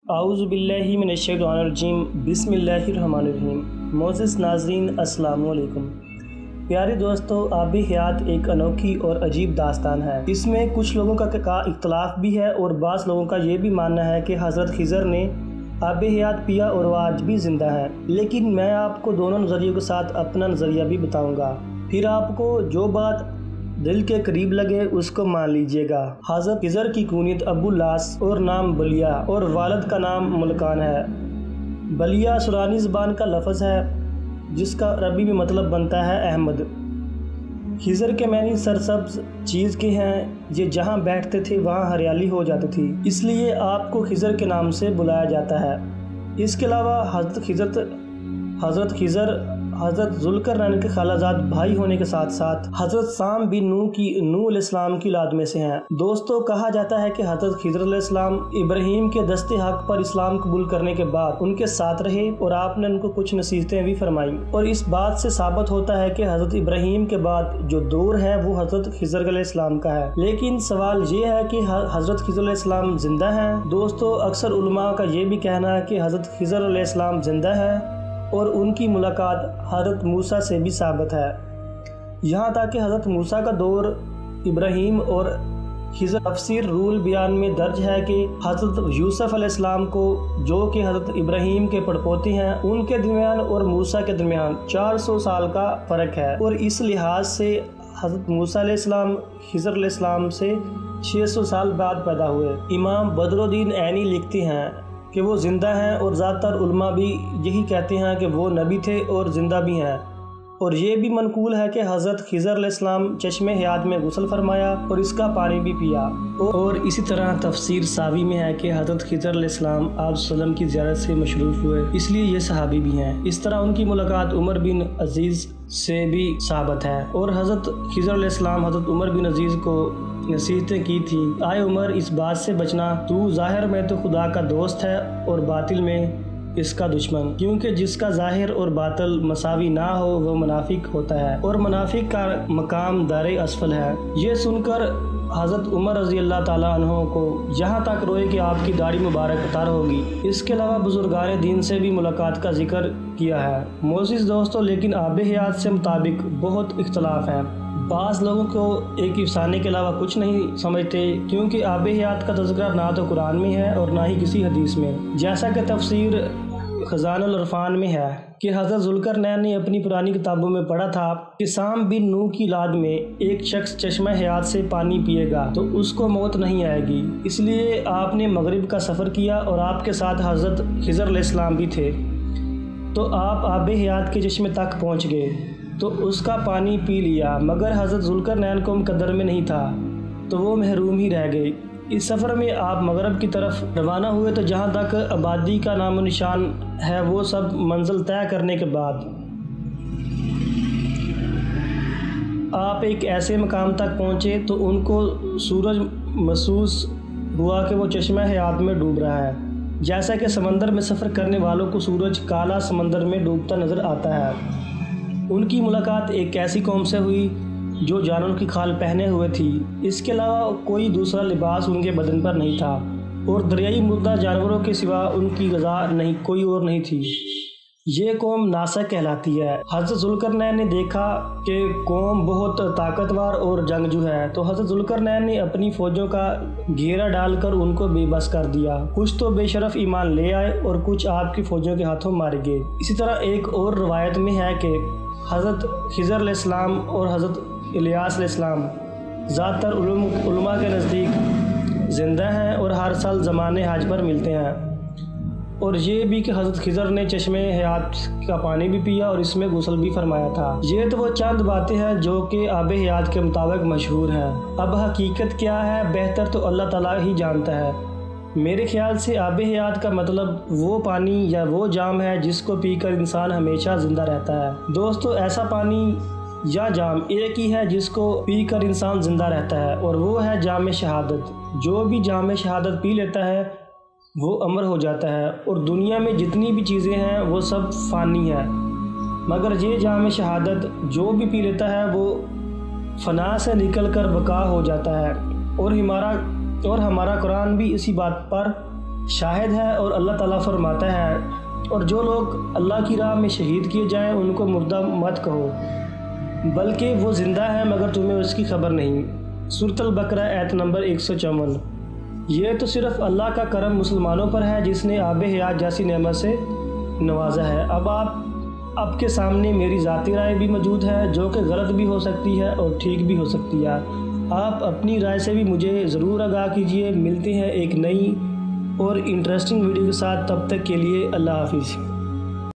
आऊज़ु बिल्लाहि मिनश्शैतानिर्रजीम बिस्मिल्लाहिर्रहमानिर्रहीम। मोअज़्ज़िज़ नाज़रीन अस्सलाम वालेकुम। प्यारे दोस्तों, आब हयात एक अनोखी और अजीब दास्तान है। इसमें कुछ लोगों का इख्तलाफ भी है और बाज़ लोगों का ये भी मानना है कि हज़रत खिज़र ने आब हयात पिया और वह आज भी ज़िंदा है। लेकिन मैं आपको दोनों नज़रियों के साथ अपना नज़रिया भी बताऊँगा, फिर आपको जो बात दिल के करीब लगे उसको मान लीजिएगा। हज़रत खिज़र की कुनियत अबू लास और नाम बलिया और वालिद का नाम मुल्कान है। बलिया सुरानी ज़बान का लफ्ज़ है जिसका अरबी में मतलब बनता है अहमद। खिज़र के मैनी सरसब्ज़ चीज़ के हैं, ये जहाँ बैठते थे वहाँ हरियाली हो जाती थी, इसलिए आपको खिज़र के नाम से बुलाया जाता है। इसके अलावा हज़रत खिज़र हज़रत ज़ुल्करनैन के खालाजाद भाई होने के साथ साथ हज़रत साम बिन नूह अलैहिस्सलाम की औलाद में से हैं। दोस्तों, कहा जाता है कि हज़रत खिज़र अलैहिस्सलाम इब्राहीम के दस्ते हक पर इस्लाम कबूल करने के बाद उनके साथ रहे और आपने उनको कुछ नसीहतें भी फरमाई, और इस बात से साबित होता है कि हज़रत इब्राहीम के बाद जो दौर है वो हज़रत खिज़र अलैहिस्सलाम का है। लेकिन सवाल ये है कि हज़रत खिज़र अलैहिस्सलाम जिंदा हैं? दोस्तों, अक्सर उलमा का ये भी कहना है कि हज़रत खिज़र अलैहिस्सलाम जिंदा है और उनकी मुलाकात हज़रत मूसा से भी साबित है। यहाँ तक कि हज़रत मूसा का दौर इब्राहीम और खिज़र तफसीर रूल बयान में दर्ज है कि हज़रत यूसुफ अलैहिस्सलाम को, जो कि हज़रत इब्राहीम के पड़पोते हैं, उनके दरमियान और मूसा के दरमियान 400 साल का फ़र्क है, और इस लिहाज से हज़रत मूसा अलैहिस्सलाम खिज़र अलैहिस्सलाम से 600 साल बाद पैदा हुए। इमाम बदरुद्दीन ऐनी लिखते हैं कि वो ज़िंदा हैं, और ज़्यादातर उलमा भी यही कहते हैं कि वो नबी थे और ज़िंदा भी हैं। और ये भी मनकूल है कि हज़रत खिज़र अलैहिस्सलाम चश्मे हयात में गुस्ल फरमाया और इसका पानी भी पिया। और इसी तरह तफसीर सावी में है कि हज़रत खिज़र अलैहिस्सलाम आप सल्लम की ज़ियारत से मशरूफ़ हुए, इसलिए ये सहाबी भी हैं। इस तरह उनकी मुलाकात उमर बिन अजीज़ से भी साबित है, और हज़रत खिज़र अलैहिस्सलाम हज़रत उमर बिन अजीज़ को नसीहतें की थी, आए उमर, इस बात से बचना, तू ज़ाहिर में तो खुदा का दोस्त है और बातिल में इसका दुश्मन, क्योंकि जिसका ज़ाहिर और बातिल मसावी ना हो वो मुनाफिक होता है, और मुनाफिक का मकाम दारे असफल है। ये सुनकर हज़रत उमर रज़ी अल्लाह ताला अन्हो को यहाँ तक रोए कि आपकी दाढ़ी मुबारक तर होगी। इसके अलावा बुजुर्गान दीन से भी मुलाकात का जिक्र किया है। मोअज़्ज़िज़ दोस्तों, लेकिन आब हयात से मुताबिक बहुत इख्तलाफ है। बाज़ लोगों को एक अफसाने के अलावा कुछ नहीं समझते, क्योंकि आब हयात का तज़किरा ना तो कुरान में है और ना ही किसी हदीस में। जैसा कि तफसीर खज़ानुल अरफ़ान में है कि हज़रत ज़ुल्करनैन ने अपनी पुरानी किताबों में पढ़ा था कि साम बिन नूह की औलाद में एक शख्स चश्मा हयात से पानी पिएगा तो उसको मौत नहीं आएगी। इसलिए आपने मगरिब का सफ़र किया और आपके साथ हज़रत खिज़र अलैहिस्सलाम भी थे, तो आप आब हयात के चश्मे तक पहुँच गए तो उसका पानी पी लिया, मगर हज़रत ज़ुल्करनैन को कदर में नहीं था तो वो महरूम ही रह गए। इस सफ़र में आप मगरब की तरफ रवाना हुए तो जहाँ तक आबादी का नामो निशान है वो सब मंजिल तय करने के बाद आप एक ऐसे मकाम तक पहुँचे तो उनको सूरज महसूस हुआ कि वो चश्मा हयात में डूब रहा है। जैसा कि समंदर में सफ़र करने वालों को सूरज काला समंदर में डूबता नज़र आता है। उनकी मुलाकात एक ऐसी कौम से हुई जो जानवर की खाल पहने हुए थी, इसके अलावा कोई दूसरा लिबास उनके बदन पर नहीं था, और दरियाई मुर्दा जानवरों के सिवा उनकी ग़िज़ा नहीं कोई और नहीं थी। ये कौम नासा कहलाती है। हज़रत ज़ुल्करनैन ने देखा कि कौम बहुत ताकतवर और जंगजू है, तो हज़रत ज़ुल्करनैन ने अपनी फ़ौजों का घेरा डालकर उनको बेबस कर दिया। कुछ तो बेशरफ ईमान ले आए और कुछ आपकी फ़ौजों के हाथों मारे गए। इसी तरह एक और रवायत में है कि हज़रत खिज़र अलैहिस्सलाम और हज़रत इलियास अलैहिस्सलाम ज़्यादातर उलमा के नज़दीक ज़िंदा हैं और हर साल ज़माने हज पर मिलते हैं। और ये भी कि हज़रत खिज़र ने चश्मे हयात का पानी भी पिया और इसमें गुस्ल भी फरमाया था। ये तो वो चंद बातें हैं जो कि आब हयात के मुताबिक मशहूर हैं। अब हकीकत क्या है, बेहतर तो अल्लाह ताला ही जानता है। मेरे ख्याल से आब हयात का मतलब वो पानी या वो जाम है जिसको पीकर इंसान हमेशा ज़िंदा रहता है। दोस्तों, ऐसा पानी या जाम एक ही है जिसको पीकर इंसान ज़िंदा रहता है, और वो है जाम शहादत। जो भी जाम शहादत पी लेता है वो अमर हो जाता है, और दुनिया में जितनी भी चीज़ें हैं वो सब फ़ानी है, मगर ये जाम शहादत जो भी पी लेता है वो फ़ना से निकल कर बका हो जाता है। और हमारा कुरान भी इसी बात पर शाहिद है और अल्लाह ताला फरमाता है, और जो लोग अल्लाह की राह में शहीद किए जाएं उनको मुर्दा मत कहो, बल्कि वो ज़िंदा है मगर तुम्हें उसकी खबर नहीं। सूरत अल बकरा आयत नंबर 154। ये तो सिर्फ़ अल्लाह का करम मुसलमानों पर है जिसने आब हयात जैसी नेमत से नवाजा है। अब आपके सामने मेरी ज़ाती राय भी मौजूद है जो कि गलत भी हो सकती है और ठीक भी हो सकती है। आप अपनी राय से भी मुझे ज़रूर आगाह कीजिए। मिलते हैं एक नई और इंटरेस्टिंग वीडियो के साथ, तब तक के लिए अल्लाह हाफिज़।